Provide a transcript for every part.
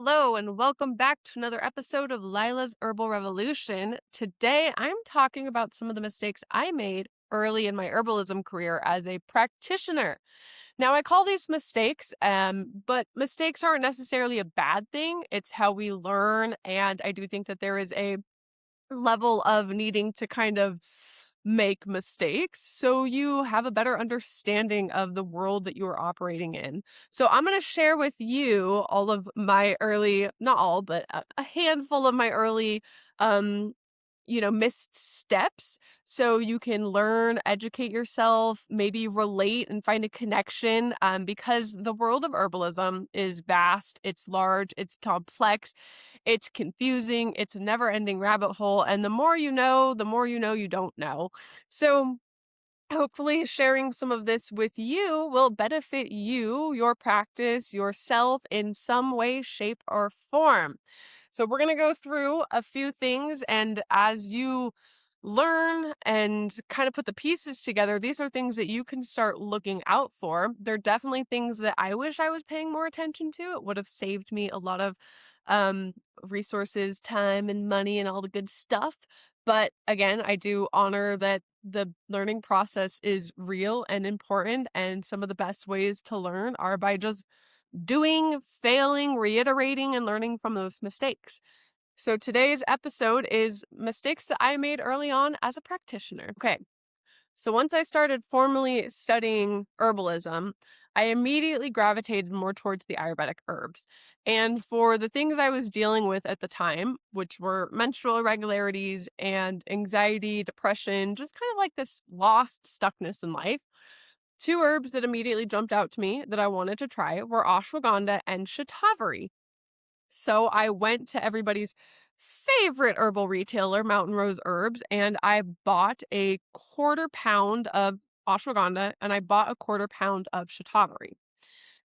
Hello, and welcome back to another episode of Lila's Herbal Revolution. Today, I'm talking about some of the mistakes I made early in my herbalism career as a practitioner. Now, I call these mistakes, but mistakes aren't necessarily a bad thing. It's how we learn, and I do think that there is a level of needing to kind of make mistakes so you have a better understanding of the world that you are operating in. So I'm going to share with you all of my early, not all, but a handful of my early missed steps so you can learn, educate yourself, maybe relate and find a connection, because the world of herbalism is vast, it's large, it's complex, it's confusing, it's a never-ending rabbit hole, and the more you know, the more you know you don't know. So hopefully sharing some of this with you will benefit you, your practice, yourself in some way, shape, or form. So we're going to go through a few things, and as you learn and kind of put the pieces together, these are things that you can start looking out for. They're definitely things that I wish I was paying more attention to. It would have saved me a lot of um, resources, time, and money, and all the good stuff. But again, I do honor that the learning process is real and important, and some of the best ways to learn are by just doing, failing, reiterating, and learning from those mistakes. So today's episode is mistakes that I made early on as a practitioner. Okay, so once I started formally studying herbalism, I immediately gravitated more towards the Ayurvedic herbs. And for the things I was dealing with at the time, which were menstrual irregularities and anxiety, depression, just kind of like this lost stuckness in life, two herbs that immediately jumped out to me that I wanted to try were ashwagandha and shatavari. So I went to everybody's favorite herbal retailer, Mountain Rose Herbs, and I bought a quarter pound of ashwagandha and I bought a quarter pound of shatavari.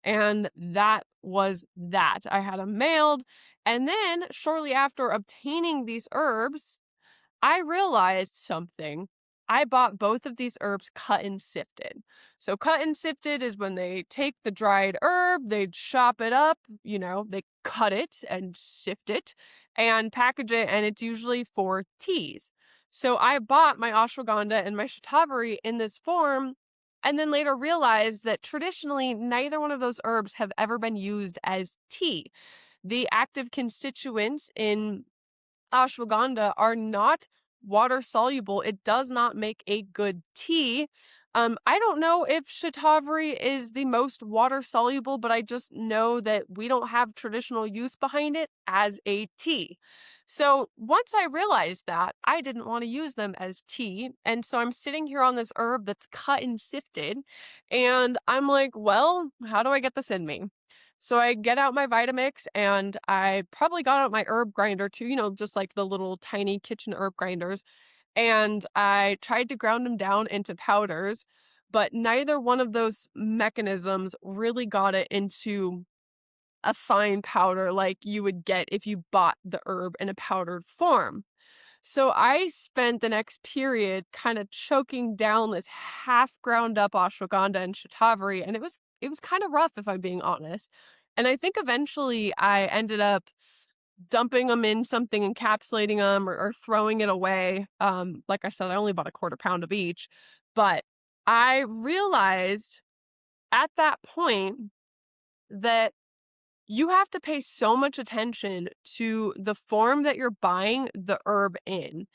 And that was that. I had them mailed. And then shortly after obtaining these herbs, I realized something. I bought both of these herbs cut and sifted. So cut and sifted is when they take the dried herb, they chop it up, they cut it and sift it and package it, and it's usually for teas. So I bought my ashwagandha and my shatavari in this form, and then later realized that traditionally neither one of those herbs have ever been used as tea. The active constituents in ashwagandha are not water soluble. It does not make a good tea. I don't know if shatavari is the most water soluble, but I just know that we don't have traditional use behind it as a tea. So once I realized that, I didn't want to use them as tea. And so I'm sitting here on this herb that's cut and sifted. And I'm like, well, how do I get this in me? So I get out my Vitamix and I probably got out my herb grinder too, just like the little tiny kitchen herb grinders. And I tried to ground them down into powders, but neither one of those mechanisms really got it into a fine powder like you would get if you bought the herb in a powdered form. So I spent the next period kind of choking down this half ground up ashwagandha and shatavari, and it was kind of rough if I'm being honest. And I think eventually I ended up dumping them in something, encapsulating them, or throwing it away. Like I said, I only bought a quarter pound of each, but I realized at that point that you have to pay so much attention to the form that you're buying the herb in.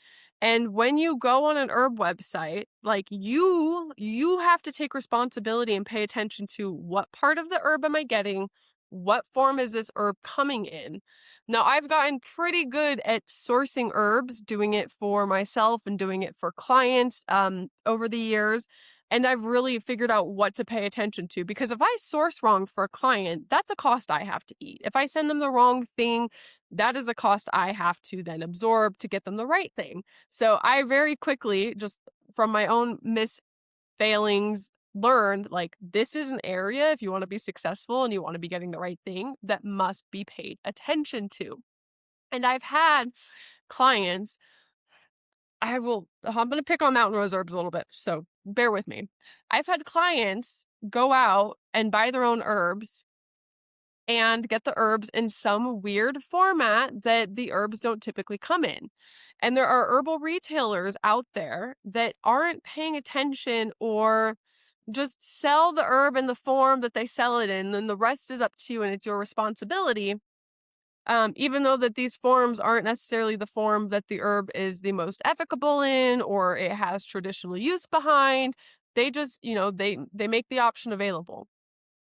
And when you go on an herb website, like you have to take responsibility and pay attention to what part of the herb am I getting? What form is this herb coming in? Now, I've gotten pretty good at sourcing herbs, doing it for myself and doing it for clients over the years. And I've really figured out what to pay attention to, because if I source wrong for a client, that's a cost I have to eat. If I send them the wrong thing, that is a cost I have to then absorb to get them the right thing. So I very quickly, just from my own failings, learned like this is an area, if you want to be successful and you want to be getting the right thing, that must be paid attention to. And I've had clients, I'm going to pick on Mountain Rose Herbs a little bit, so bear with me. I've had clients go out and buy their own herbs and get the herbs in some weird format that the herbs don't typically come in. And there are herbal retailers out there that aren't paying attention or just sell the herb in the form that they sell it in, and the rest is up to you and it's your responsibility. Even though that these forms aren't necessarily the form that the herb is the most efficable in or it has traditional use behind, they just, they make the option available.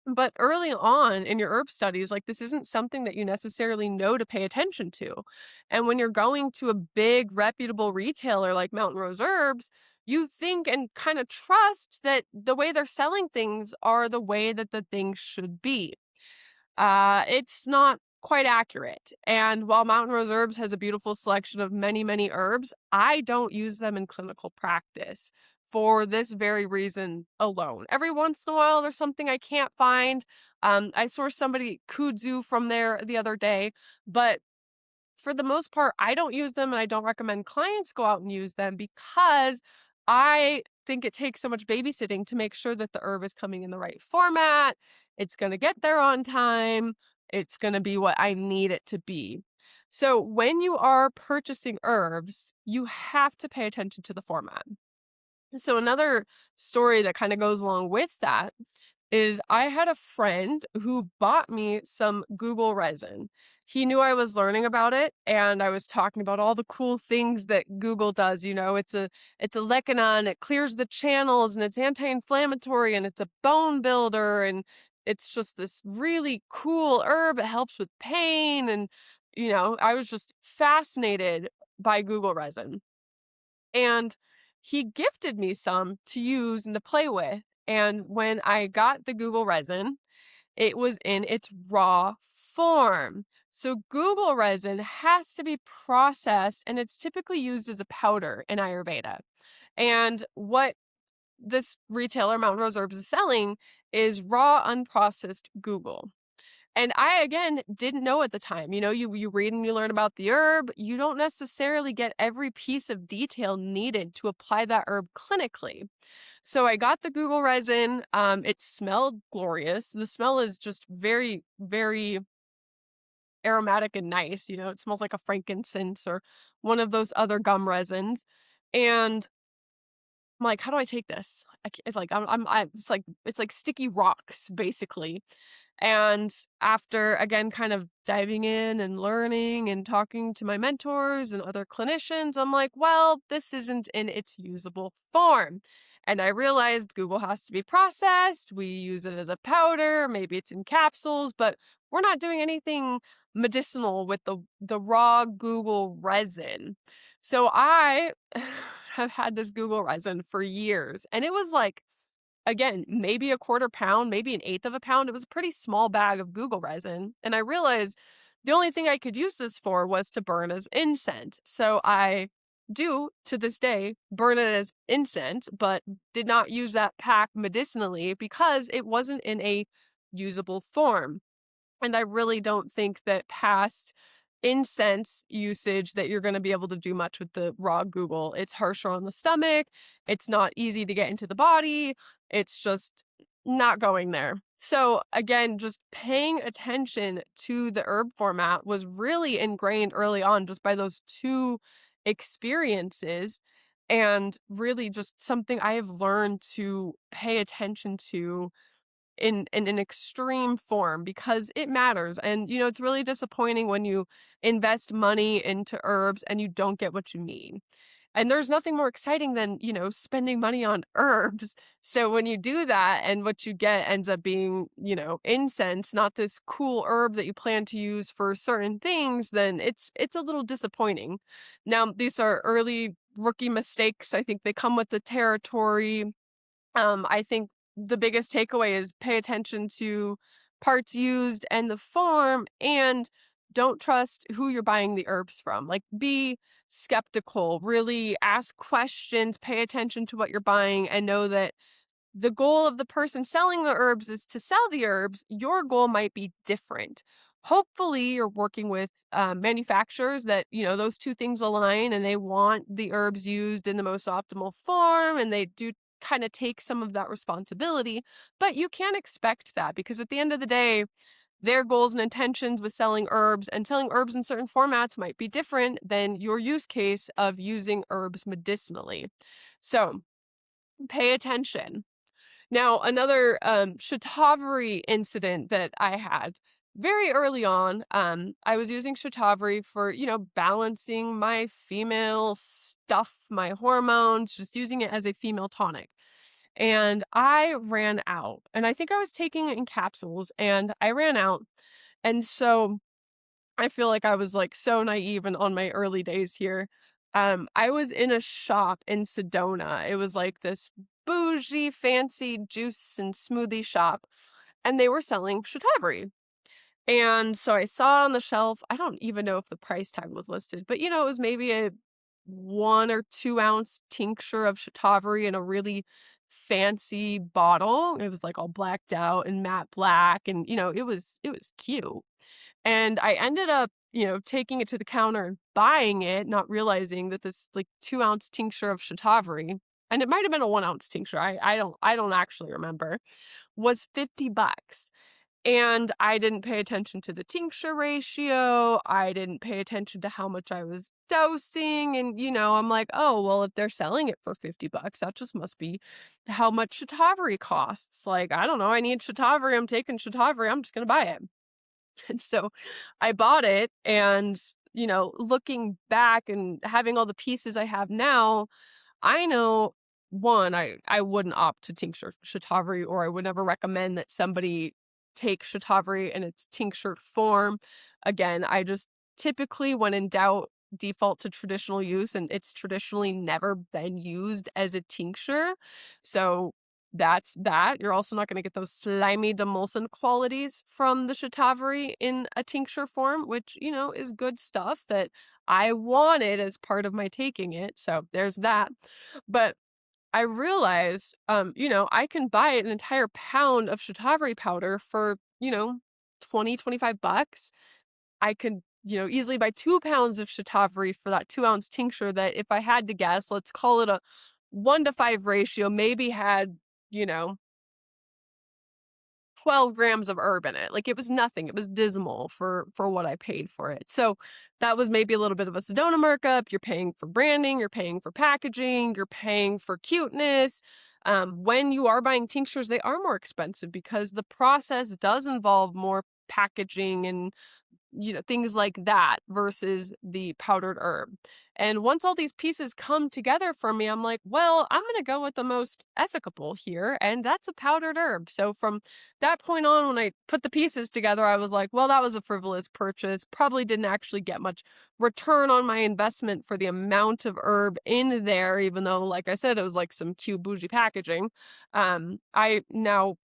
But early on in your herb studies, like this isn't something that you necessarily know to pay attention to. And when you're going to a big reputable retailer like Mountain Rose Herbs, you think and kind of trust that the way they're selling things are the way that the things should be. It's not quite accurate. And while Mountain Rose Herbs has a beautiful selection of many, many herbs, I don't use them in clinical practice for this very reason alone. Every once in a while, there's something I can't find. I sourced somebody kudzu from there the other day, but for the most part, I don't use them and I don't recommend clients go out and use them because I think it takes so much babysitting to make sure that the herb is coming in the right format. It's going to get there on time. It's going to be what I need it to be. So when you are purchasing herbs, you have to pay attention to the format. So another story that kind of goes along with that is I had a friend who bought me some Google resin. He knew I was learning about it and I was talking about all the cool things that Google does. It's a lecithin, it clears the channels and it's anti-inflammatory and it's a bone builder and it's just this really cool herb. It helps with pain. And, I was just fascinated by Google resin. And he gifted me some to use and to play with. And when I got the Google resin, it was in its raw form. So Google resin has to be processed and it's typically used as a powder in Ayurveda. And what this retailer, Mountain Rose Herbs, is selling is raw, unprocessed Google. And I, again, didn't know at the time. You read and you learn about the herb. You don't necessarily get every piece of detail needed to apply that herb clinically. So I got the Google resin. It smelled glorious. The smell is just very, very aromatic and nice. It smells like a frankincense or one of those other gum resins. And I'm like, how do I take this? It's like it's like sticky rocks basically. And after again kind of diving in and learning and talking to my mentors and other clinicians, I'm like, well, this isn't in its usable form. And I realized Google has to be processed. We use it as a powder, maybe it's in capsules, but we're not doing anything medicinal with the raw Google resin. So I have had this Google resin for years, and it was like, again, maybe a quarter pound, maybe an eighth of a pound. It was a pretty small bag of Google resin. And I realized the only thing I could use this for was to burn as incense. So I do to this day burn it as incense, but did not use that pack medicinally because it wasn't in a usable form. And I really don't think that past incense usage that you're going to be able to do much with the raw Google. It's harsher on the stomach. It's not easy to get into the body. It's just not going there. So again, just paying attention to the herb format was really ingrained early on just by those two experiences, and really just something I have learned to pay attention to in an extreme form because it matters. And it's really disappointing when you invest money into herbs and you don't get what you need. And there's nothing more exciting than, spending money on herbs. So when you do that and what you get ends up being, incense, not this cool herb that you plan to use for certain things, then it's a little disappointing. Now, these are early rookie mistakes. I think they come with the territory. I think the biggest takeaway is pay attention to parts used and the form, and don't trust who you're buying the herbs from. Like, be skeptical, really ask questions, pay attention to what you're buying, and know that the goal of the person selling the herbs is to sell the herbs. Your goal might be different. Hopefully, you're working with manufacturers that, those two things align and they want the herbs used in the most optimal form and they do kind of take some of that responsibility. But you can't expect that because at the end of the day, their goals and intentions with selling herbs, and selling herbs in certain formats might be different than your use case of using herbs medicinally. So pay attention. Now, another shatavari incident that I had very early on, I was using shatavari for, balancing my female stuff, my hormones, just using it as a female tonic. And I ran out, and I think I was taking it in capsules, and I ran out. And so I feel like I was like so naive and on my early days here. I was in a shop in Sedona. It was like this bougie, fancy juice and smoothie shop, and they were selling shatavari. And so I saw it on the shelf. I don't even know if the price tag was listed, but it was maybe a 1 or 2 ounce tincture of shatavari in a really fancy bottle. It was like all blacked out and matte black, and it was cute. And I ended up, taking it to the counter and buying it, not realizing that this like 2 ounce tincture of shatavari, and it might have been a 1 ounce tincture. I don't actually remember, was $50. And I didn't pay attention to the tincture ratio. I didn't pay attention to how much I was dosing. And, I'm like, oh, well, if they're selling it for $50, that just must be how much shatavari costs. Like, I don't know. I need shatavari. I'm taking shatavari. I'm just going to buy it. And so I bought it. And, looking back and having all the pieces I have now, I know, one, I wouldn't opt to tincture shatavari, or I would never recommend that somebody take shatavari in its tinctured form. Again, I just typically, when in doubt, default to traditional use, and it's traditionally never been used as a tincture. So that's that. You're also not going to get those slimy demulcent qualities from the shatavari in a tincture form, which, is good stuff that I wanted as part of my taking it. So there's that. But I realized, I can buy an entire pound of shatavari powder for, 20, $25. I could, easily buy 2 pounds of shatavari for that 2 ounce tincture that, if I had to guess, let's call it a 1-to-5 ratio, maybe had, you know, 12 grams of herb in it. Like, it was nothing. It was dismal for what I paid for it. So that was maybe a little bit of a Sedona markup. You're paying for branding, you're paying for packaging, you're paying for cuteness. When you are buying tinctures, they are more expensive because the process does involve more packaging and things like that versus the powdered herb. And once all these pieces come together for me, I'm like, well, I'm going to go with the most ethical here, and that's a powdered herb. So from that point on, when I put the pieces together, I was like, well, that was a frivolous purchase. Probably didn't actually get much return on my investment for the amount of herb in there, even though, like I said, it was like some cute bougie packaging. I now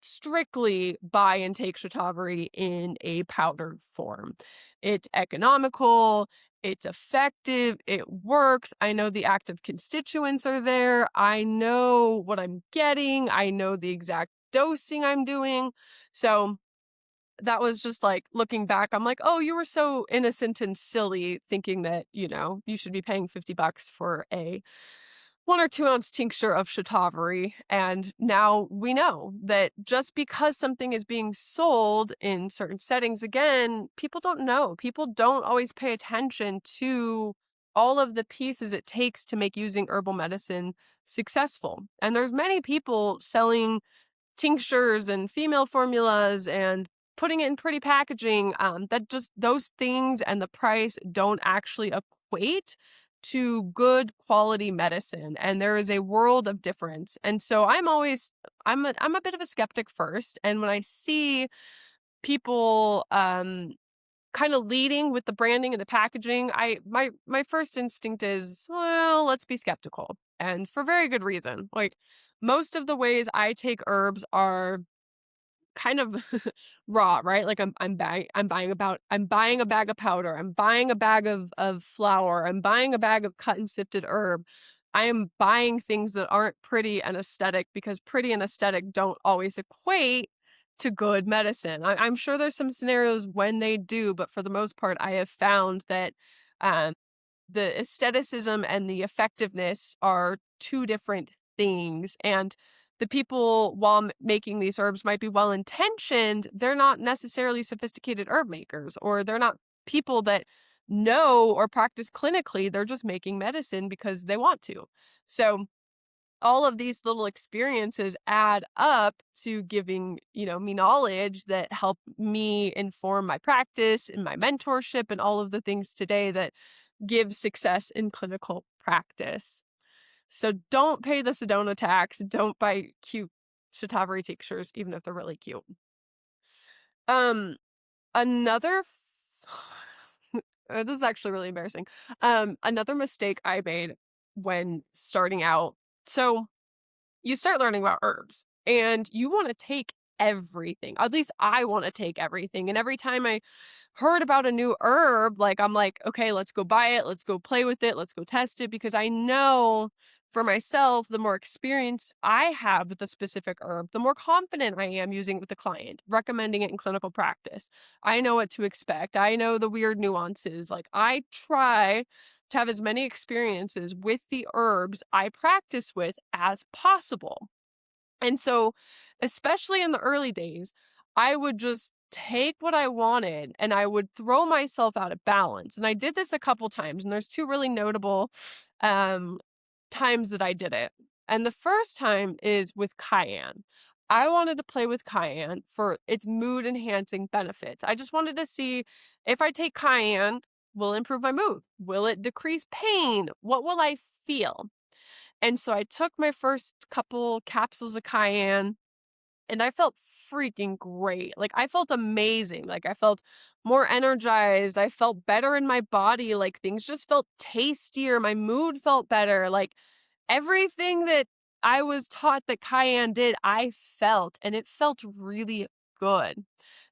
strictly buy and take shatavari in a powdered form. It's economical, it's effective, it works. I know the active constituents are there. I know what I'm getting. I know the exact dosing I'm doing. So that was just like, looking back, I'm like, oh, you were so innocent and silly thinking that, you should be paying $50 for a 1 or 2 ounce tincture of shatavari. And now we know that just because something is being sold in certain settings, again, people don't know. People don't always pay attention to all of the pieces it takes to make using herbal medicine successful. And there's many people selling tinctures and female formulas and putting it in pretty packaging, that just those things and the price don't actually equate to good quality medicine, and there is a world of difference. And so I'm a bit of a skeptic first, and when I see people kind of leading with the branding and the packaging, my first instinct is, well, let's be skeptical, and for very good reason. Like, most of the ways I take herbs are kind of raw, right? Like, I'm buying a bag of powder, I'm buying a bag of flour, I'm buying a bag of cut and sifted herb. I am buying things that aren't pretty and aesthetic, because pretty and aesthetic don't always equate to good medicine. I'm sure there's some scenarios when they do, but for the most part, I have found that um, the aestheticism and the effectiveness are two different things. And the people, while making these herbs, might be well intentioned. They're not necessarily sophisticated herb makers, or they're not people that know or practice clinically. They're just making medicine because they want to. So all of these little experiences add up to giving, me knowledge that help me inform my practice and my mentorship and all of the things today that give success in clinical practice. So don't pay the Sedona tax. Don't buy cute shatavari tinctures, even if they're really cute. Um, another this is actually really embarrassing. Another mistake I made when starting out. So you start learning about herbs and you want to take everything. At least I want to take everything. And every time I heard about a new herb, like I'm like, okay, let's go buy it. Let's go play with it. Let's go test it, because I know for myself, the more experience I have with a specific herb, the more confident I am using it with the client, recommending it in clinical practice. I know what to expect. I know the weird nuances. Like, I try to have as many experiences with the herbs I practice with as possible. And so, especially in the early days, I would just take what I wanted and I would throw myself out of balance. And I did this a couple times, and there's two really notable um, times that I did it. And the first time is with cayenne. I wanted to play with cayenne for its mood enhancing benefits. I just wanted to see, if I take cayenne, will it improve my mood? Will it decrease pain? What will I feel? And so I took my first couple capsules of cayenne and I felt freaking great. Like, I felt amazing. Like, I felt more energized. I felt better in my body. Like, things just felt tastier. My mood felt better. Like, everything that I was taught that cayenne did, I felt, and it felt really good.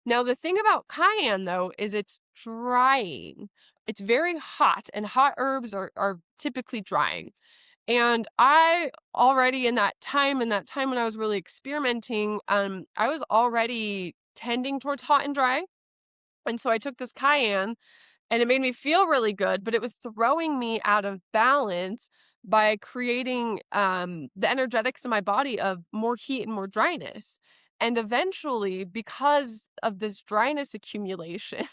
Now, the thing about cayenne, though, is it's drying. It's very hot, and hot herbs are typically drying. And I already in that time when I was really experimenting, I was already tending towards hot and dry. And so I took this cayenne and it made me feel really good, but it was throwing me out of balance by creating the energetics in my body of more heat and more dryness. And eventually, because of this dryness accumulation,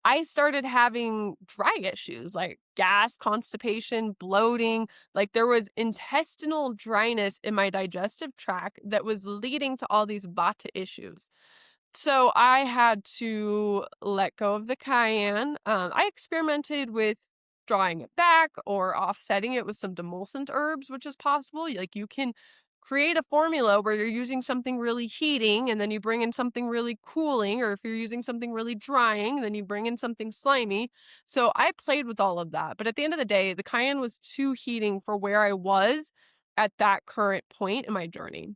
I started having dry issues like gas, constipation, bloating. Like, there was intestinal dryness in my digestive tract that was leading to all these vata issues. So I had to let go of the cayenne. I experimented with drawing it back or offsetting it with some demulcent herbs, which is possible. Like, you can create a formula where you're using something really heating and then you bring in something really cooling, or if you're using something really drying, then you bring in something slimy. So I played with all of that. But at the end of the day, the cayenne was too heating for where I was at that current point in my journey.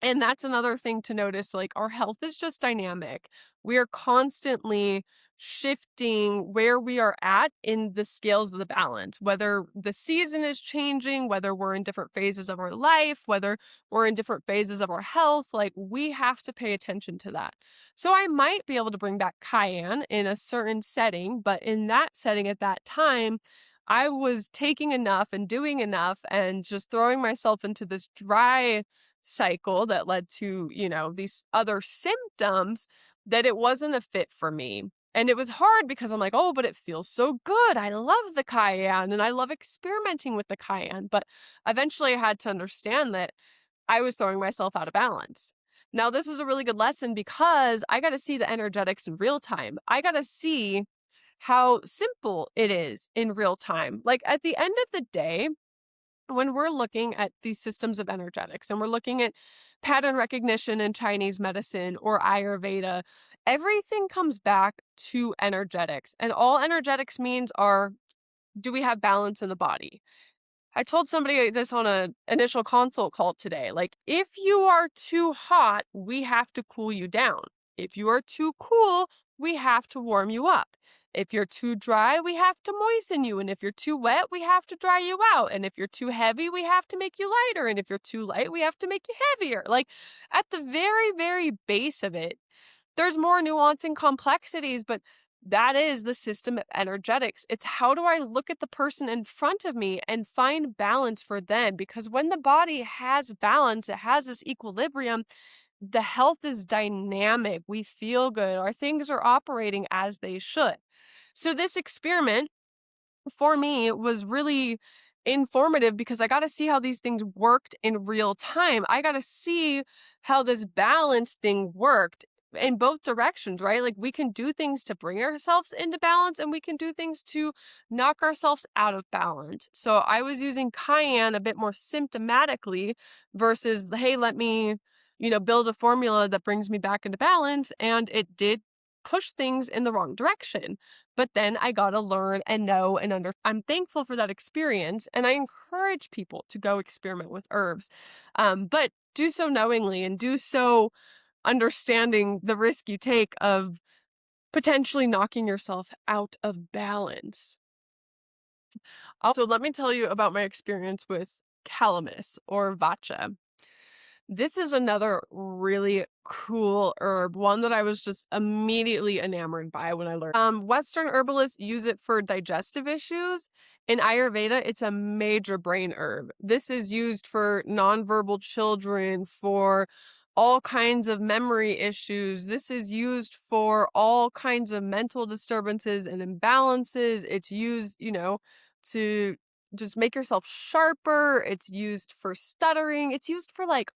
And that's another thing to notice, like, our health is just dynamic. We are constantly shifting where we are at in the scales of the balance, whether the season is changing, whether we're in different phases of our life, whether we're in different phases of our health. Like, we have to pay attention to that. So I might be able to bring back cayenne in a certain setting, but in that setting at that time, I was taking enough and doing enough and just throwing myself into this dry cycle that led to, these other symptoms, that it wasn't a fit for me. And it was hard because I'm like, oh, but it feels so good. I love the cayenne and I love experimenting with the cayenne. But eventually I had to understand that I was throwing myself out of balance. Now, this was a really good lesson because I got to see the energetics in real time. I got to see how simple it is in real time. Like, at the end of the day, when we're looking at these systems of energetics and we're looking at pattern recognition in Chinese medicine or Ayurveda, everything comes back to energetics. And all energetics means are, do we have balance in the body? I told somebody this on an initial consult call today. Like, if you are too hot, we have to cool you down. If you are too cool, we have to warm you up. If you're too dry, we have to moisten you. And if you're too wet, we have to dry you out. And if you're too heavy, we have to make you lighter. And if you're too light, we have to make you heavier. Like, at the very, very base of it, there's more nuance and complexities, but That is the system of energetics. It's how do I look at the person in front of me and find balance for them? Because when the body has balance, it has this equilibrium, the health is dynamic. We feel good. Our things are operating as they should. So this experiment for me was really informative because I got to see how these things worked in real time. I got to see how this balance thing worked in both directions, right? Like we can do things to bring ourselves into balance and we can do things to knock ourselves out of balance. So I was using cayenne a bit more symptomatically versus, hey, let me, build a formula that brings me back into balance. And it did push things in the wrong direction. But then I got to learn and know and I'm thankful for that experience. And I encourage people to go experiment with herbs. But do so knowingly and do so understanding the risk you take of potentially knocking yourself out of balance. Also, let me tell you about my experience with calamus or vacha. This is another really cool herb, one that I was just immediately enamored by when I learned. Western herbalists use it for digestive issues. In Ayurveda, it's a major brain herb. This is used for nonverbal children, for all kinds of memory issues. This is used for all kinds of mental disturbances and imbalances. It's used, to just make yourself sharper. It's used for stuttering. It's used for like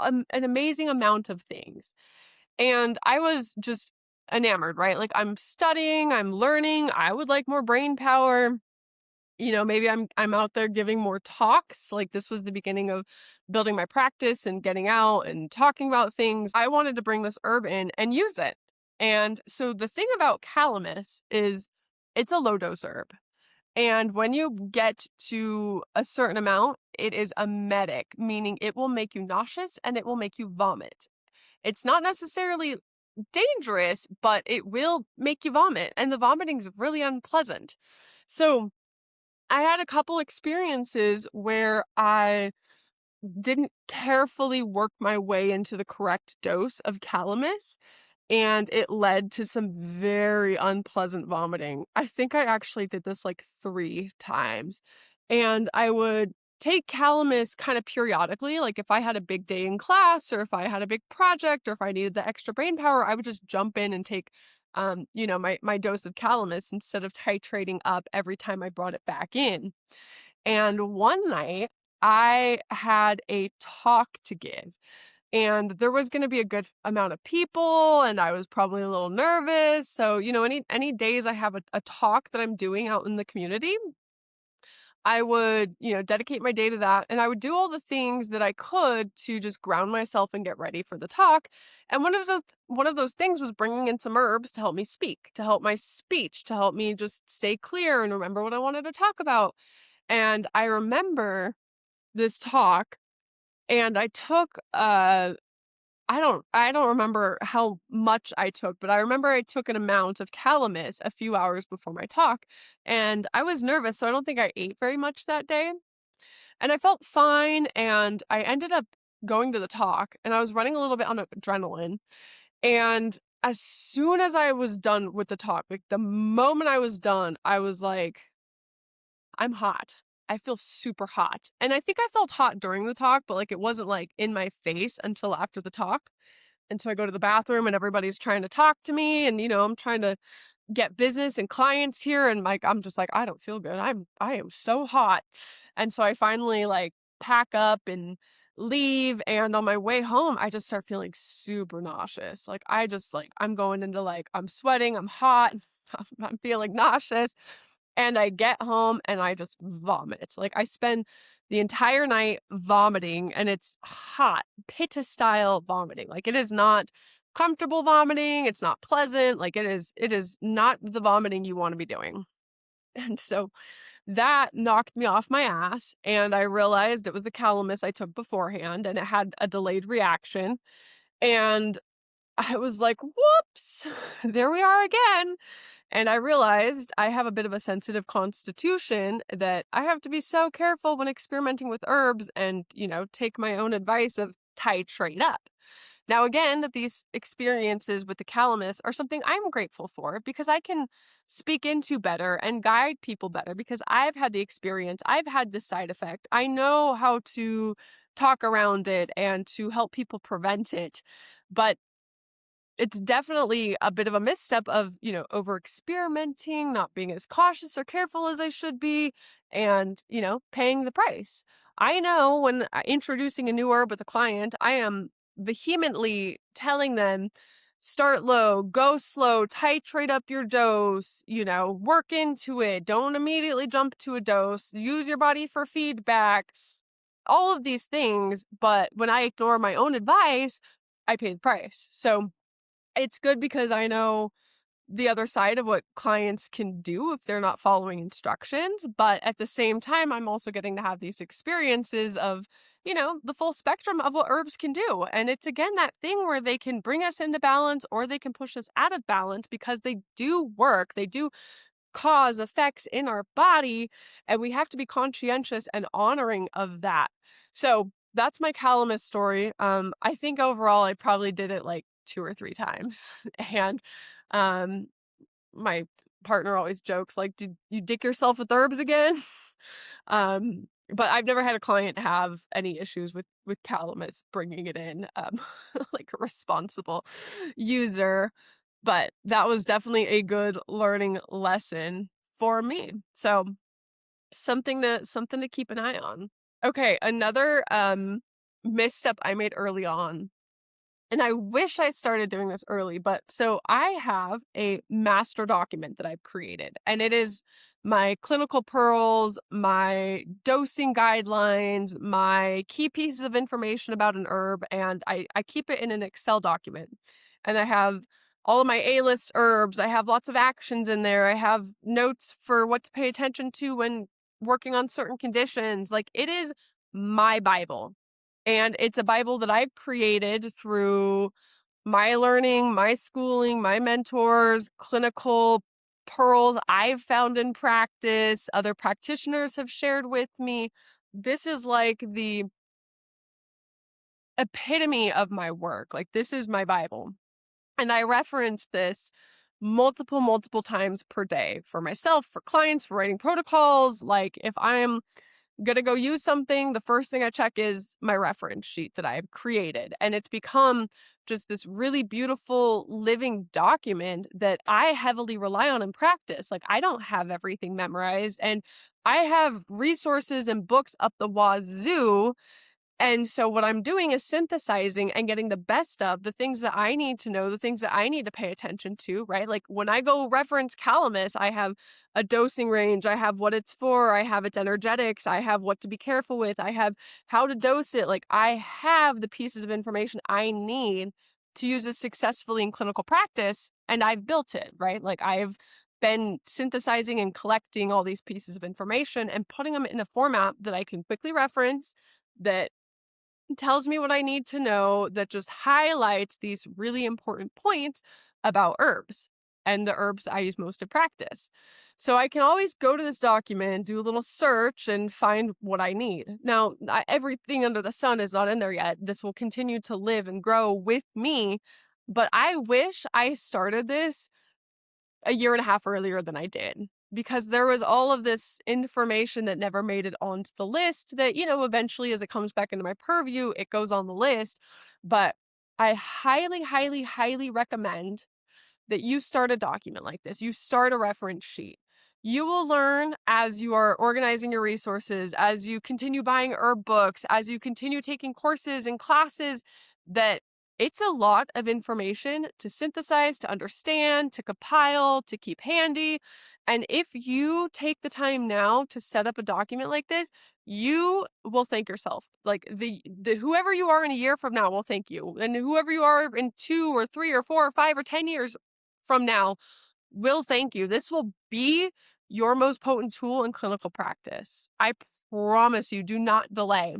an amazing amount of things. And I was just enamored, right? Like I'm studying, I'm learning, I would like more brain power. Maybe I'm out there giving more talks. Like this was the beginning of building my practice and getting out and talking about things. I wanted to bring this herb in and use it. And so the thing about calamus is it's a low dose herb. And when you get to a certain amount, it is emetic, meaning it will make you nauseous and it will make you vomit. It's not necessarily dangerous, but it will make you vomit, and the vomiting is really unpleasant. So I had a couple experiences where I didn't carefully work my way into the correct dose of calamus, and it led to some very unpleasant vomiting. I think I actually did this like 3 times. And I would take calamus kind of periodically. Like if I had a big day in class or if I had a big project or if I needed the extra brain power, I would just jump in and take my dose of calamus instead of titrating up every time I brought it back in. And one night I had a talk to give. And there was going to be a good amount of people, and I was probably a little nervous. So, any days I have a talk that I'm doing out in the community, I would, dedicate my day to that. And I would do all the things that I could to just ground myself and get ready for the talk. And one of those things was bringing in some herbs to help me speak, to help my speech, to help me just stay clear and remember what I wanted to talk about. And I remember this talk, and I took I don't remember how much I took, but I remember I took an amount of calamus a few hours before my talk, and I was nervous, so I don't think I ate very much that day. And I felt fine, and I ended up going to the talk, and I was running a little bit on adrenaline. And as soon as I was done with the talk, like the moment I was done, I was like, I'm hot. I feel super hot. And I think I felt hot during the talk, but like it wasn't like in my face until after the talk. And so I go to the bathroom and everybody's trying to talk to me, and I'm trying to get business and clients here, and like I'm just like I don't feel good. I am so hot. And so I finally like pack up and leave, and on my way home I just start feeling super nauseous. Like I just like I'm going into like I'm sweating, I'm hot, I'm feeling nauseous. And I get home and I just vomit. Like I spend the entire night vomiting, and it's hot, pitta style vomiting. Like it is not comfortable vomiting. It's not pleasant. Like it is not the vomiting you want to be doing. And so that knocked me off my ass. And I realized it was the calamus I took beforehand, and it had a delayed reaction. And I was like, whoops, there we are again. And I realized I have a bit of a sensitive constitution, that I have to be so careful when experimenting with herbs and, take my own advice of titrate up. Now, again, these experiences with the Calamus are something I'm grateful for because I can speak into better and guide people better because I've had the experience, I've had this side effect. I know how to talk around it and to help people prevent it. But it's definitely a bit of a misstep of, over experimenting, not being as cautious or careful as I should be, and, paying the price. I know when introducing a new herb with a client, I am vehemently telling them, start low, go slow, titrate up your dose, work into it. Don't immediately jump to a dose. Use your body for feedback. All of these things. But when I ignore my own advice, I pay the price. So it's good because I know the other side of what clients can do if they're not following instructions. But at the same time, I'm also getting to have these experiences of, the full spectrum of what herbs can do. And it's again that thing where they can bring us into balance or they can push us out of balance because they do work. They do cause effects in our body. And we have to be conscientious and honoring of that. So that's my Calamus story. I think overall I probably did it like 2 or 3 times. And um my partner always jokes like, did you dick yourself with herbs again? But I've never had a client have any issues with Calamus bringing it in, like a responsible user. But that was definitely a good learning lesson for me. So something to keep an eye on. Okay, another misstep I made early on, and I wish I started doing this early, but so I have a master document that I've created, and it is my clinical pearls, my dosing guidelines, my key pieces of information about an herb, and I keep it in an Excel document. And I have all of my A-list herbs. I have lots of actions in there. I have notes for what to pay attention to when working on certain conditions. Like, it is my Bible. And it's a Bible that I've created through my learning, my schooling, my mentors, clinical pearls I've found in practice, other practitioners have shared with me. This is like the epitome of my work. Like, this is my Bible. And I reference this multiple times per day for myself, for clients, for writing protocols. Like, if I'm gonna go use something, the first thing I check is my reference sheet that I've created. And it's become just this really beautiful living document that I heavily rely on in practice. Like, I don't have everything memorized, and I have resources and books up the wazoo. And so what I'm doing is synthesizing and getting the best of the things that I need to know, the things that I need to pay attention to, right? Like, when I go reference Calamus, I have a dosing range, I have what it's for, I have its energetics, I have what to be careful with, I have how to dose it. Like, I have the pieces of information I need to use this successfully in clinical practice, and I've built it, right? Like, I've been synthesizing and collecting all these pieces of information and putting them in a format that I can quickly reference, that tells me what I need to know, that just highlights these really important points about herbs and the herbs I use most in practice. So I can always go to this document, do a little search, and find what I need. Now, everything under the sun is not in there yet. This will continue to live and grow with me, but I wish I started this a year and a half earlier than I did, because there was all of this information that never made it onto the list that, eventually as it comes back into my purview, it goes on the list. But I highly recommend that you start a document like this. You start a reference sheet. You will learn as you are organizing your resources, as you continue buying herb books, as you continue taking courses and classes, that it's a lot of information to synthesize, to understand, to compile, to keep handy. And if you take the time now to set up a document like this, you will thank yourself. Like, the whoever you are in a year from now will thank you. And whoever you are in 2 or 3 or 4 or 5 or 10 years from now will thank you. This will be your most potent tool in clinical practice. I promise you, do not delay.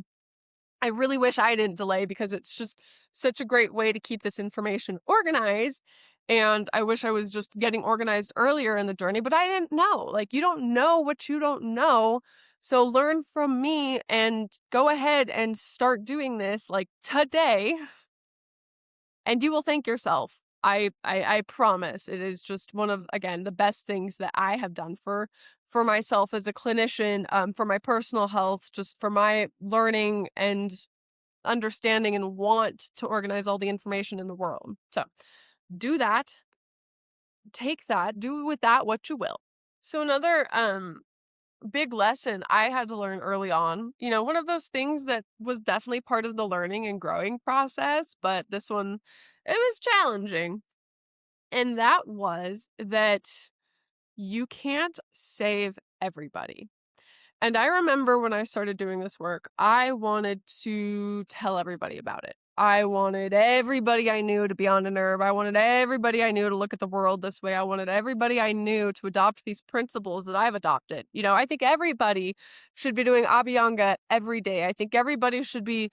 I really wish I didn't delay, because it's just such a great way to keep this information organized. And I wish I was just getting organized earlier in the journey, but I didn't know. Like, you don't know what you don't know. So learn from me and go ahead and start doing this like today. and you will thank yourself. I promise. It is just one of, again, the best things that I have done for myself as a clinician, for my personal health, just for my learning and understanding and want to organize all the information in the world. So do that. Take that. Do with that what you will. So another big lesson I had to learn early on, one of those things that was definitely part of the learning and growing process, but this one, it was challenging. And that was that you can't save everybody. And I remember when I started doing this work, I wanted to tell everybody about it. I wanted everybody I knew to be on an herb. I wanted everybody I knew to look at the world this way. I wanted everybody I knew to adopt these principles that I've adopted. I think everybody should be doing abhyanga every day. I think everybody should be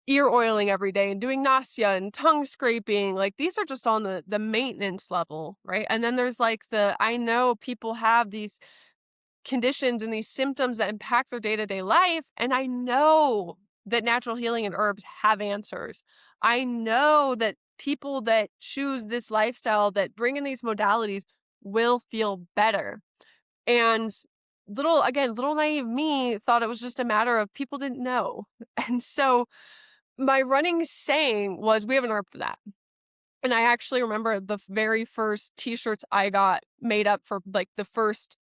ear oiling every day and doing nasya and tongue scraping. Like, these are just on the maintenance level, right? And then there's like I know people have these conditions and these symptoms that impact their day-to-day life, and I know that natural healing and herbs have answers. I know that people that choose this lifestyle, that bring in these modalities, will feel better. And little naive me thought it was just a matter of people didn't know. And so my running saying was, we have an herb for that. And I actually remember the very first t-shirts I got made up for, like, the first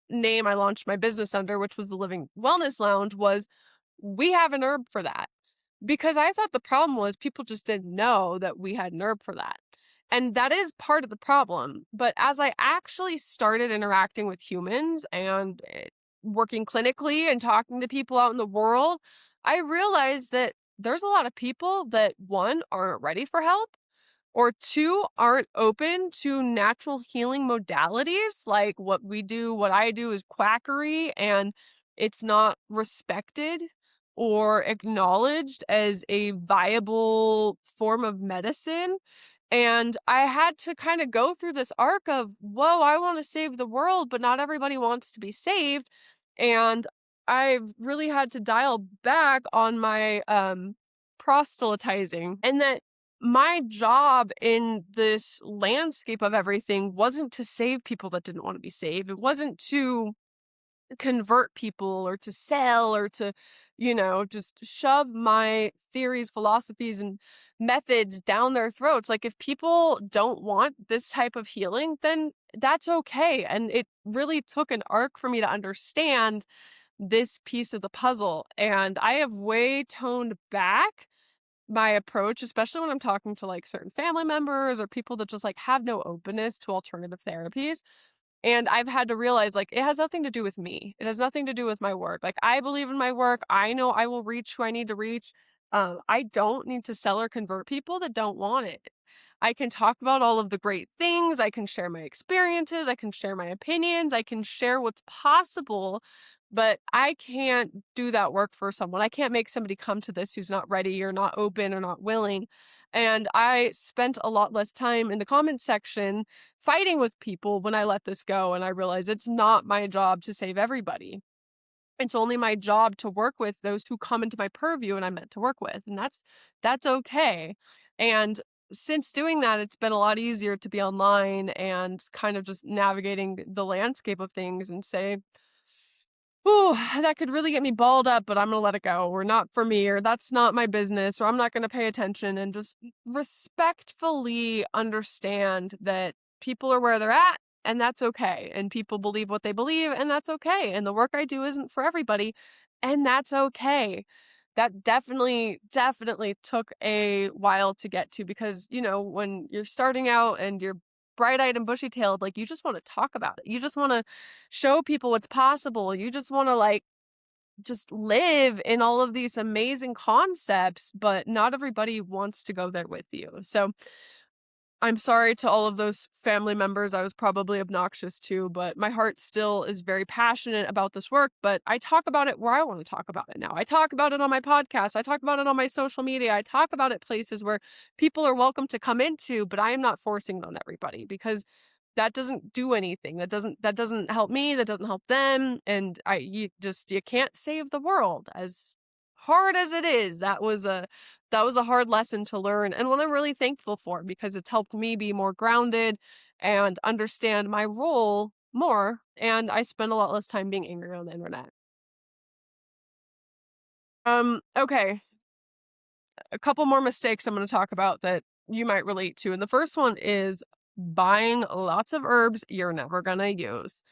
name I launched my business under, which was the Living Wellness Lounge, was, we have an herb for that. Because I thought the problem was people just didn't know that we had an herb for that. And that is part of the problem. But as I actually started interacting with humans and working clinically and talking to people out in the world, I realized that there's a lot of people that, one, aren't ready for help, or two, aren't open to natural healing modalities. Like, what I do is quackery, and it's not respected or acknowledged as a viable form of medicine. And I had to kind of go through this arc of, whoa, I want to save the world, but not everybody wants to be saved. And I really had to dial back on my proselytizing, and that my job in this landscape of everything wasn't to save people that didn't want to be saved. It wasn't to convert people or to sell or to, just shove my theories, philosophies, and methods down their throats. Like, if people don't want this type of healing, then that's okay. And it really took an arc for me to understand this piece of the puzzle. And I have way toned back my approach, especially when I'm talking to like certain family members or people that just like have no openness to alternative therapies. And I've had to realize, like, it has nothing to do with me. It has nothing to do with my work. Like, I believe in my work. I know I will reach who I need to reach. I don't need to sell or convert people that don't want it. I can talk about all of the great things. I can share my experiences. I can share my opinions. I can share what's possible, but I can't do that work for someone. I can't make somebody come to this who's not ready or not open or not willing. And I spent a lot less time in the comment section fighting with people when I let this go. And I realized it's not my job to save everybody. It's only my job to work with those who come into my purview and I'm meant to work with. And that's okay. And since doing that, it's been a lot easier to be online and kind of just navigating the landscape of things and say, ooh, that could really get me balled up, but I'm going to let it go, or not for me, or that's not my business, or I'm not going to pay attention, and just respectfully understand that people are where they're at, and that's okay. And people believe what they believe, and that's okay. And the work I do isn't for everybody, and that's okay. That definitely took a while to get to, because, when you're starting out and you're bright-eyed and bushy-tailed, like, you just want to talk about it. You just want to show people what's possible. You just want to, like, just live in all of these amazing concepts, but not everybody wants to go there with you. So I'm sorry to all of those family members. I was probably obnoxious too, but my heart still is very passionate about this work. But I talk about it where I want to talk about it now. I talk about it on my podcast. I talk about it on my social media. I talk about it places where people are welcome to come into, but I am not forcing it on everybody, because that doesn't do anything. That doesn't help me. That doesn't help them. And you can't save the world, as hard as it is, that was a hard lesson to learn, and one I'm really thankful for because it's helped me be more grounded and understand my role more, and I spend a lot less time being angry on the internet. Okay, a couple more mistakes I'm going to talk about that you might relate to. And the first one is buying lots of herbs you're never going to use.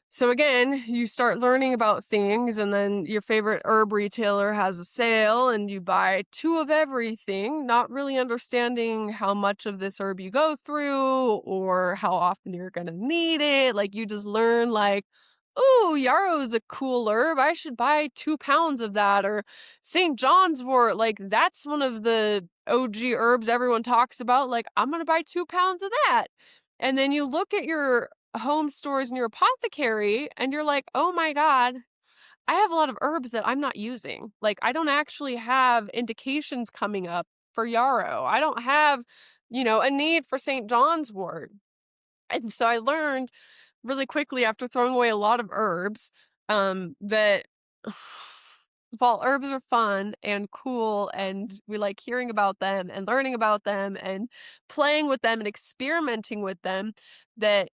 So again, you start learning about things and then your favorite herb retailer has a sale and you buy two of everything, not really understanding how much of this herb you go through or how often you're going to need it. Like you just learn like, "Ooh, yarrow's a cool herb. I should buy 2 pounds of that." Or St. John's wort, like that's one of the OG herbs everyone talks about. Like, I'm going to buy 2 pounds of that. And then you look at your home stores and your apothecary and you're like, "Oh my God, I have a lot of herbs that I'm not using. Like, I don't actually have indications coming up for yarrow. I don't have, a need for St. John's wort." And so I learned really quickly after throwing away a lot of herbs, that while herbs are fun and cool and we like hearing about them and learning about them and playing with them and experimenting with them, that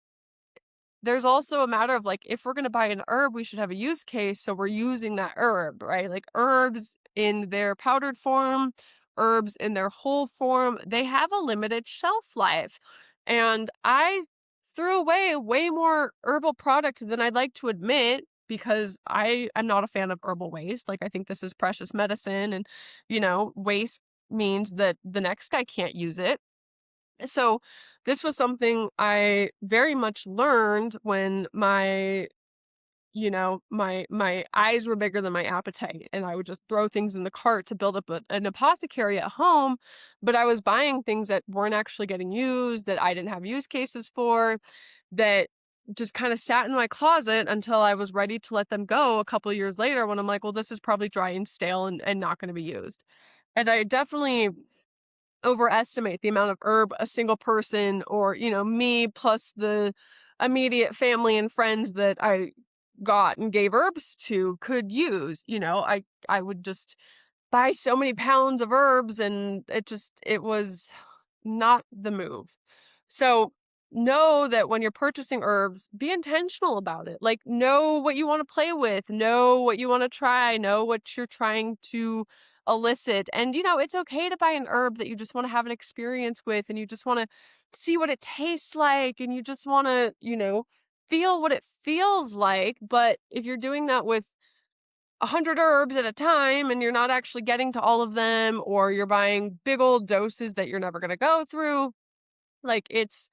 there's also a matter of like, if we're going to buy an herb, we should have a use case. So we're using that herb, right? Like herbs in their powdered form, herbs in their whole form, they have a limited shelf life. And I threw away way more herbal product than I'd like to admit because I am not a fan of herbal waste. Like, I think this is precious medicine, and, waste means that the next guy can't use it. So this was something I very much learned when my eyes were bigger than my appetite and I would just throw things in the cart to build up an apothecary at home, but I was buying things that weren't actually getting used, that I didn't have use cases for, that just kind of sat in my closet until I was ready to let them go a couple of years later when I'm like, well, this is probably dry and stale and not going to be used. And I definitely overestimate the amount of herb a single person or, me plus the immediate family and friends that I got and gave herbs to could use. I would just buy so many pounds of herbs and it was not the move. So know that when you're purchasing herbs, be intentional about it. Like, know what you want to play with, know what you want to try, know what you're trying to elicit. And, it's okay to buy an herb that you just want to have an experience with and you just want to see what it tastes like and you just want to, feel what it feels like. But if you're doing that with 100 herbs at a time and you're not actually getting to all of them, or you're buying big old doses that you're never going to go through, like it's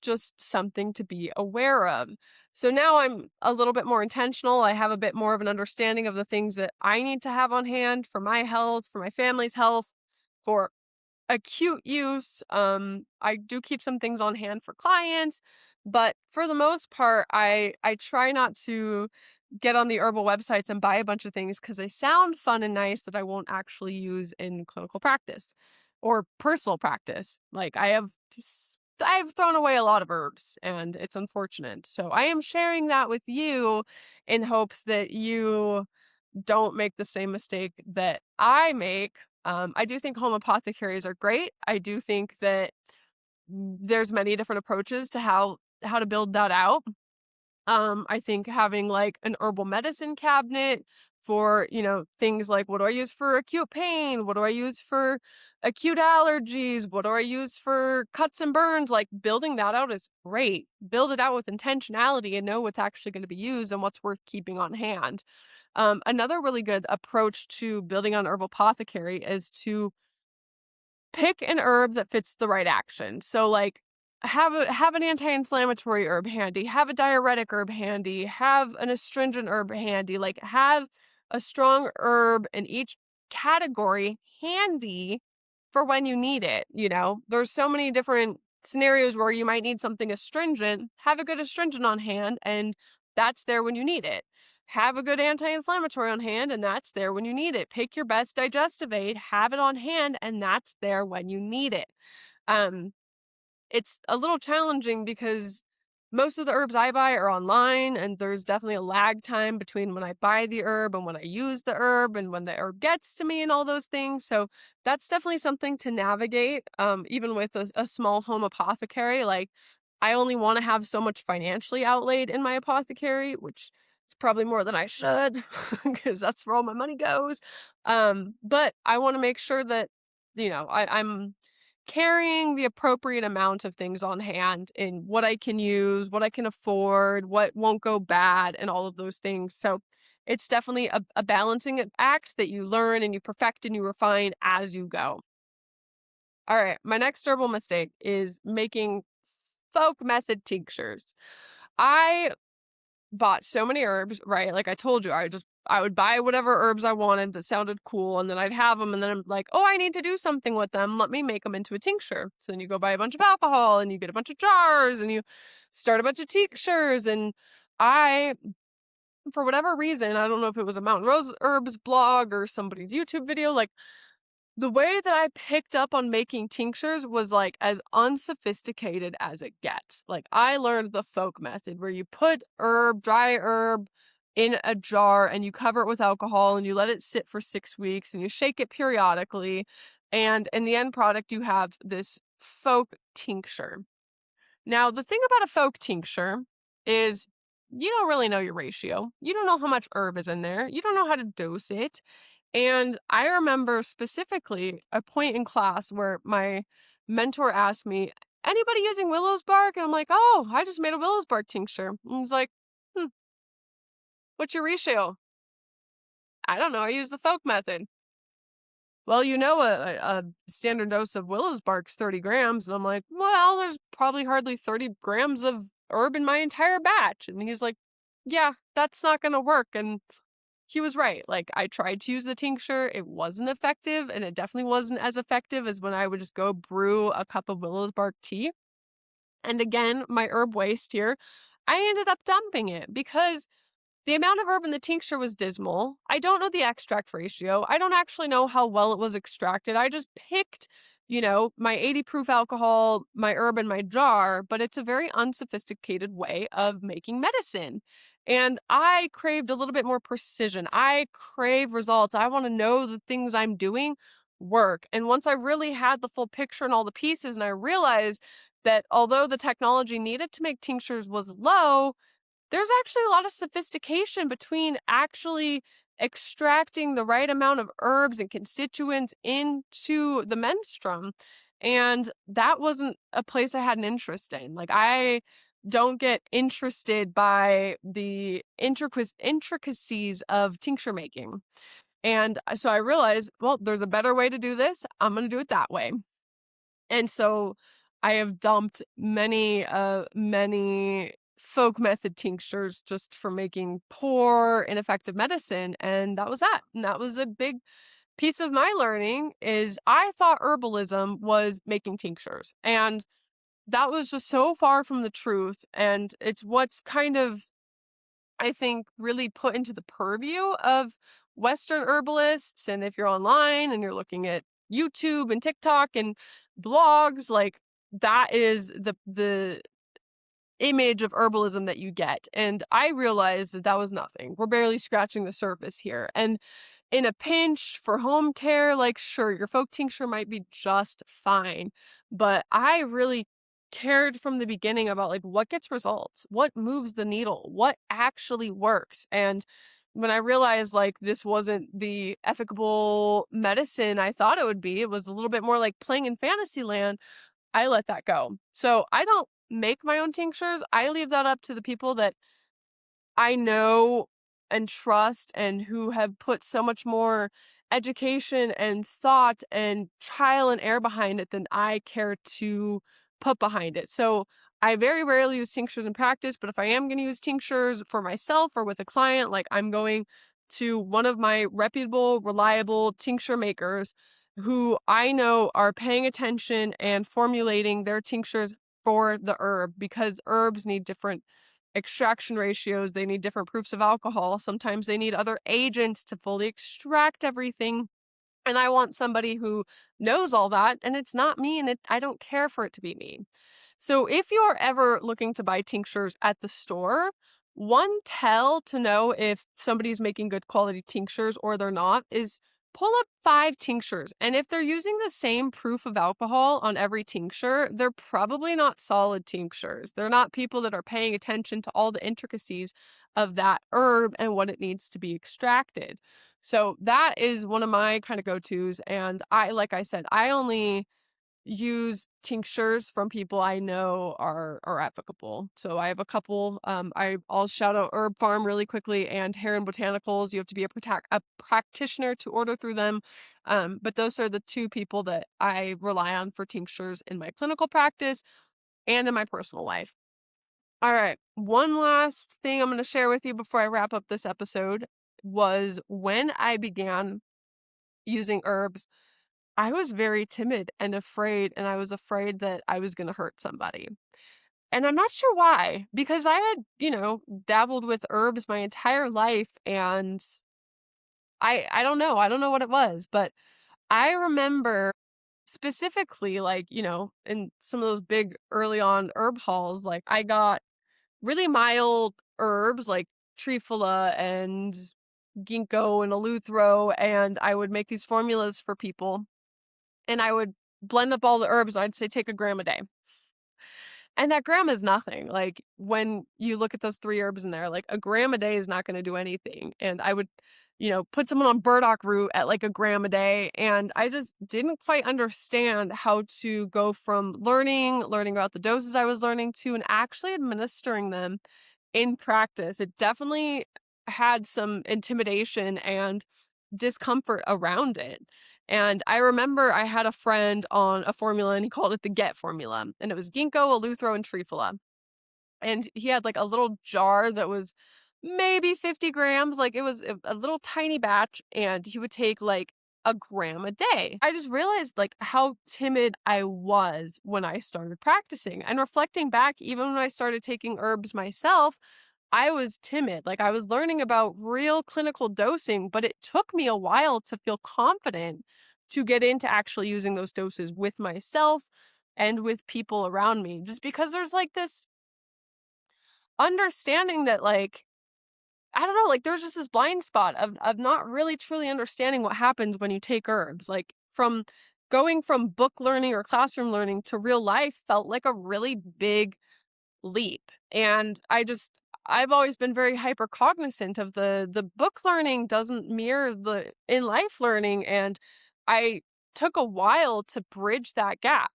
just something to be aware of. So now I'm a little bit more intentional. I have a bit more of an understanding of the things that I need to have on hand for my health, for my family's health, for acute use. I do keep some things on hand for clients, but for the most part, I try not to get on the herbal websites and buy a bunch of things because they sound fun and nice that I won't actually use in clinical practice or personal practice. Like, I've thrown away a lot of herbs and it's unfortunate. So I am sharing that with you in hopes that you don't make the same mistake that I make. I do think home apothecaries are great. I do think that there's many different approaches to how to build that out. I think having like an herbal medicine cabinet for, things like, what do I use for acute pain? What do I use for acute allergies? What do I use for cuts and burns? Like, building that out is great. Build it out with intentionality and know what's actually going to be used and what's worth keeping on hand. Another really good approach to building on herbal apothecary is to pick an herb that fits the right action. So like, have an anti-inflammatory herb handy, have a diuretic herb handy, have an astringent herb handy, like have a strong herb in each category handy for when you need it. There's so many different scenarios where you might need something astringent. Have a good astringent on hand and that's there when you need it. Have a good anti-inflammatory on hand and that's there when you need it. Pick your best digestive aid, have it on hand, and that's there when you need it. Um, it's a little challenging because most of the herbs I buy are online, and there's definitely a lag time between when I buy the herb and when I use the herb and when the herb gets to me and all those things. So that's definitely something to navigate. Even with a small home apothecary, like I only want to have so much financially outlaid in my apothecary, which is probably more than I should because that's where all my money goes. But I want to make sure that, I'm carrying the appropriate amount of things on hand in what I can use, what I can afford, what won't go bad, and all of those things. So it's definitely a balancing act that you learn and you perfect and you refine as you go. All right, my next herbal mistake is making folk method tinctures. I bought so many herbs, right? Like I told you, I would buy whatever herbs I wanted that sounded cool, and then I'd have them, and then I'm like, oh, I need to do something with them. Let me make them into a tincture. So then you go buy a bunch of alcohol, and you get a bunch of jars, and you start a bunch of tinctures. And I, for whatever reason, I don't know if it was a Mountain Rose Herbs blog or somebody's YouTube video, like the way that I picked up on making tinctures was like as unsophisticated as it gets. Like I learned the folk method where you put dry herb in a jar and you cover it with alcohol and you let it sit for 6 weeks and you shake it periodically. And in the end product, you have this folk tincture. Now, the thing about a folk tincture is you don't really know your ratio. You don't know how much herb is in there. You don't know how to dose it. And I remember specifically a point in class where my mentor asked me, anybody using willow's bark? And I'm like, oh, I just made a willow's bark tincture. And he's like, what's your ratio? I don't know. I use the folk method. Well, a standard dose of willow's bark's 30 grams. And I'm like, well, there's probably hardly 30 grams of herb in my entire batch. And he's like, yeah, that's not going to work. And he was right. Like I tried to use the tincture. It wasn't effective, and it definitely wasn't as effective as when I would just go brew a cup of willow's bark tea. And again, my herb waste here, I ended up dumping it because the amount of herb in the tincture was dismal. I don't know the extract ratio. I don't actually know how well it was extracted. I just picked, my 80 proof alcohol, my herb in my jar, but it's a very unsophisticated way of making medicine. And I craved a little bit more precision. I crave results. I want to know the things I'm doing work. And once I really had the full picture and all the pieces, and I realized that although the technology needed to make tinctures was low, there's actually a lot of sophistication between actually extracting the right amount of herbs and constituents into the menstruum. And that wasn't a place I had an interest in. Like, I don't get interested by the intricacies of tincture making. And so I realized, well, there's a better way to do this. I'm going to do it that way. And so I have dumped many folk method tinctures just for making poor, ineffective medicine. And that was that. And that was a big piece of my learning is I thought herbalism was making tinctures. And that was just so far from the truth. And it's what's kind of, I think, really put into the purview of Western herbalists. And if you're online and you're looking at YouTube and TikTok and blogs, like that is the image of herbalism that you get. And I realized that that was nothing. We're barely scratching the surface here. And in a pinch for home care, like sure, your folk tincture might be just fine. But I really cared from the beginning about like what gets results, what moves the needle, what actually works. And when I realized like this wasn't the ethical medicine I thought it would be, it was a little bit more like playing in fantasy land, I let that go. So I don't make my own tinctures. I leave that up to the people that I know and trust and who have put so much more education and thought and trial and error behind it than I care to put behind it. So I very rarely use tinctures in practice, but if I am going to use tinctures for myself or with a client, like I'm going to one of my reputable, reliable tincture makers who I know are paying attention and formulating their tinctures for the herb, because herbs need different extraction ratios. They need different proofs of alcohol. Sometimes they need other agents to fully extract everything. And I want somebody who knows all that, and it's not me, and I don't care for it to be me. So if you're ever looking to buy tinctures at the store, one tell to know if somebody's making good quality tinctures or they're not is pull up 5 tinctures. And if they're using the same proof of alcohol on every tincture, they're probably not solid tinctures. They're not people that are paying attention to all the intricacies of that herb and what it needs to be extracted. So that is one of my kind of go-tos. And like I said, I only use tinctures from people I know are applicable. So I have a couple. I'll shout out Herb Farm really quickly and Heron Botanicals. You have to be a practitioner to order through them. But those are the 2 people that I rely on for tinctures in my clinical practice and in my personal life. All right, one last thing I'm going to share with you before I wrap up this episode was when I began using herbs, I was very timid and afraid, and I was afraid that I was going to hurt somebody. And I'm not sure why, because I had, dabbled with herbs my entire life, and I don't know. I don't know what it was, but I remember specifically, like, in some of those big early on herb hauls, like I got really mild herbs like trifala and ginkgo and eleuthero, and I would make these formulas for people, and I would blend up all the herbs. I'd say take a gram a day. And that gram is nothing. Like when you look at those 3 herbs in there, like a gram a day is not going to do anything. And I would, put someone on burdock root at like a gram a day. And I just didn't quite understand how to go from learning about the doses I was learning to and actually administering them in practice. It definitely had some intimidation and discomfort around it. And I remember I had a friend on a formula and he called it the Get formula. And it was ginkgo, eleuthero, and trifala. And he had like a little jar that was maybe 50 grams. Like it was a little tiny batch. And he would take like a gram a day. I just realized like how timid I was when I started practicing. And reflecting back, even when I started taking herbs myself, I was timid. Like I was learning about real clinical dosing, but it took me a while to feel confident to get into actually using those doses with myself and with people around me. Just because there's like this understanding that like, I don't know, like there's just this blind spot of not really truly understanding what happens when you take herbs. Like from going from book learning or classroom learning to real life felt like a really big leap. And I've always been very hyper cognizant of the book learning doesn't mirror the in life learning. And I took a while to bridge that gap.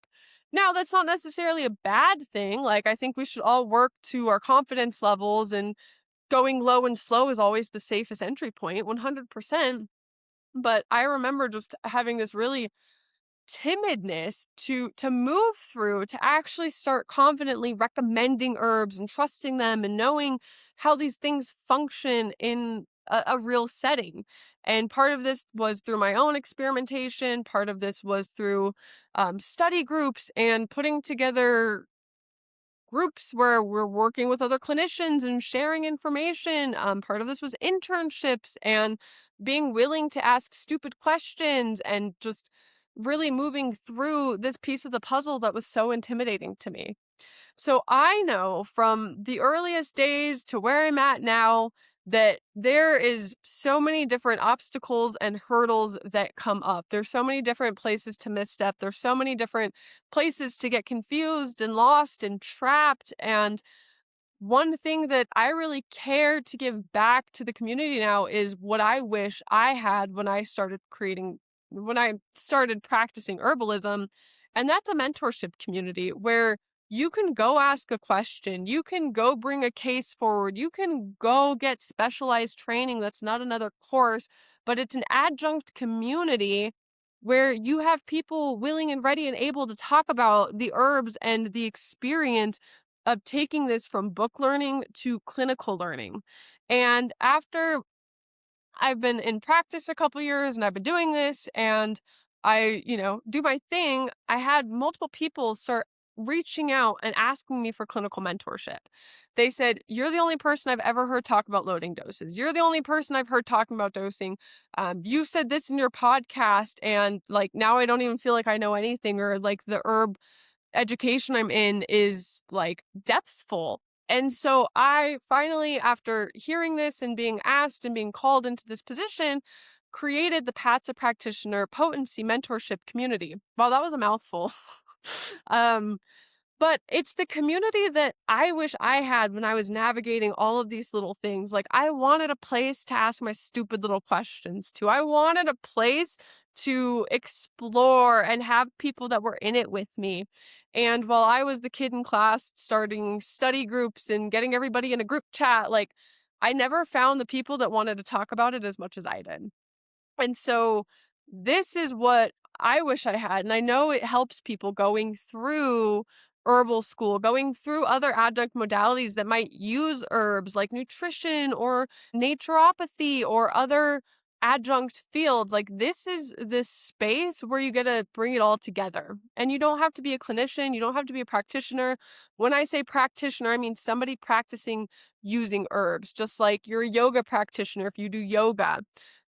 Now, that's not necessarily a bad thing. Like, I think we should all work to our confidence levels, and going low and slow is always the safest entry point, 100%. But I remember just having this really timidness to move through to actually start confidently recommending herbs and trusting them and knowing how these things function in a real setting. And part of this was through my own experimentation. Part of this was through study groups and putting together groups where we're working with other clinicians and sharing information. Part of this was internships and being willing to ask stupid questions and just really moving through this piece of the puzzle that was so intimidating to me. So I know from the earliest days to where I'm at now that there is so many different obstacles and hurdles that come up. There's so many different places to misstep. There's so many different places to get confused and lost and trapped. And one thing that I really care to give back to the community now is what I wish I had when I started practicing herbalism. And that's a mentorship community where you can go ask a question, you can go bring a case forward, you can go get specialized training that's not another course, but it's an adjunct community where you have people willing and ready and able to talk about the herbs and the experience of taking this from book learning to clinical learning. And after I've been in practice a couple years and I've been doing this and I, do my thing, I had multiple people start reaching out and asking me for clinical mentorship. They said, "You're the only person I've ever heard talk about loading doses. You're the only person I've heard talking about dosing. You said this in your podcast, and like now I don't even feel like I know anything, or like the herb education I'm in is like depthful. And so I finally, after hearing this and being asked and being called into this position, created the Path to Practitioner Potency Mentorship Community. Wow, that was a mouthful. um, but it's the community that I wish I had when I was navigating all of these little things. Like, I wanted a place to ask my stupid little questions to. I wanted a place to explore and have people that were in it with me. And while I was the kid in class starting study groups and getting everybody in a group chat, like, I never found the people that wanted to talk about it as much as I did. And so this is what I wish I had. And I know it helps people going through herbal school, going through other adjunct modalities that might use herbs like nutrition or naturopathy or other adjunct fields. Like, this is this space where you get to bring it all together. And you don't have to be a clinician, you don't have to be a practitioner. When I say practitioner, I mean somebody practicing using herbs, just like you're a yoga practitioner if you do yoga.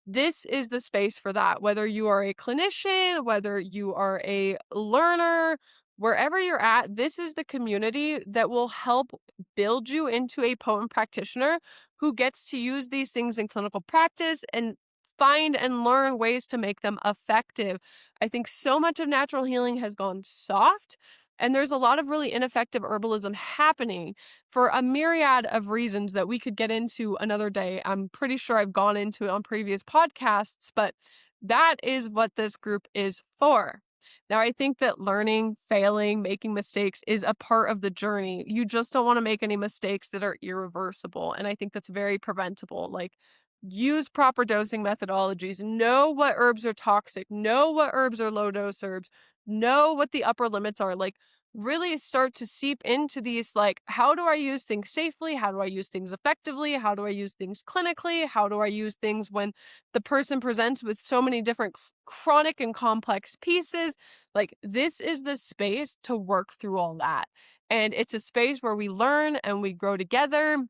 This is the space for that. Whether you are a clinician, whether you are a learner, wherever you're at, this is the community that will help build you into a potent practitioner who gets to use these things in clinical practice and find and learn ways to make them effective. I think so much of natural healing has gone soft, and there's a lot of really ineffective herbalism happening for a myriad of reasons that we could get into another day. I'm pretty sure I've gone into it on previous podcasts, but that is what this group is for. Now, I think that learning, failing, making mistakes is a part of the journey. You just don't want to make any mistakes that are irreversible. And I think that's very preventable. Like, use proper dosing methodologies, know what herbs are toxic, know what herbs are low dose herbs, know what the upper limits are. Like, really start to seep into these, like, how do I use things safely? How do I use things effectively? How do I use things clinically? How do I use things when the person presents with so many different chronic and complex pieces? Like, this is the space to work through all that. And it's a space where we learn and we grow together,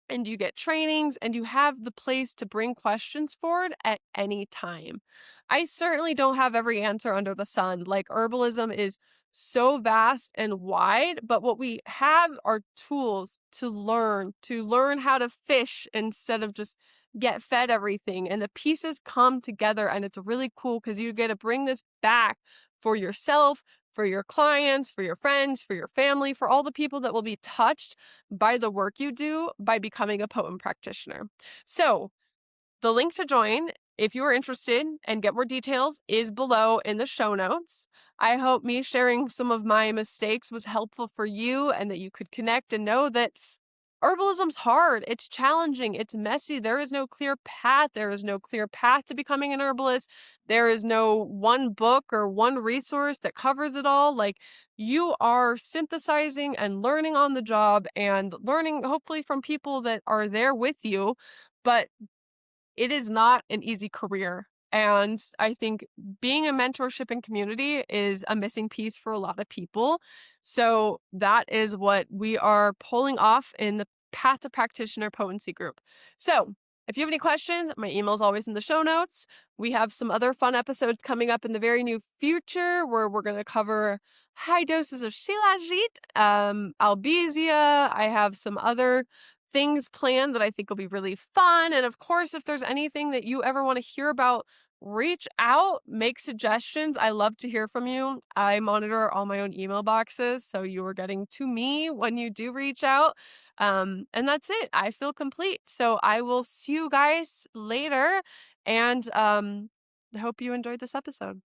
and you get trainings, and you have the place to bring questions forward at any time. I certainly don't have every answer under the sun. Like, herbalism is so vast and wide, but what we have are tools to learn how to fish instead of just get fed everything. And the pieces come together, and it's really cool because you get to bring this back for yourself, for your clients, for your friends, for your family, for all the people that will be touched by the work you do by becoming a potent practitioner. So the link to join, if you are interested and get more details, is below in the show notes. I hope me sharing some of my mistakes was helpful for you and that you could connect and know that herbalism's hard. It's challenging. It's messy. There is no clear path. There is no clear path to becoming an herbalist. There is no one book or one resource that covers it all. Like, you are synthesizing and learning on the job and learning hopefully from people that are there with you. But it is not an easy career. And I think being a mentorship and community is a missing piece for a lot of people. So that is what we are pulling off in the Path to Practitioner Potency group. So if you have any questions, my email is always in the show notes. We have some other fun episodes coming up in the very near future where we're going to cover high doses of shilajit, albizia. I have some other things planned that I think will be really fun. And of course, if there's anything that you ever want to hear about, reach out, make suggestions. I love to hear from you. I monitor all my own email boxes, so you are getting to me when you do reach out. And that's it. I feel complete. So I will see you guys later, and I hope you enjoyed this episode.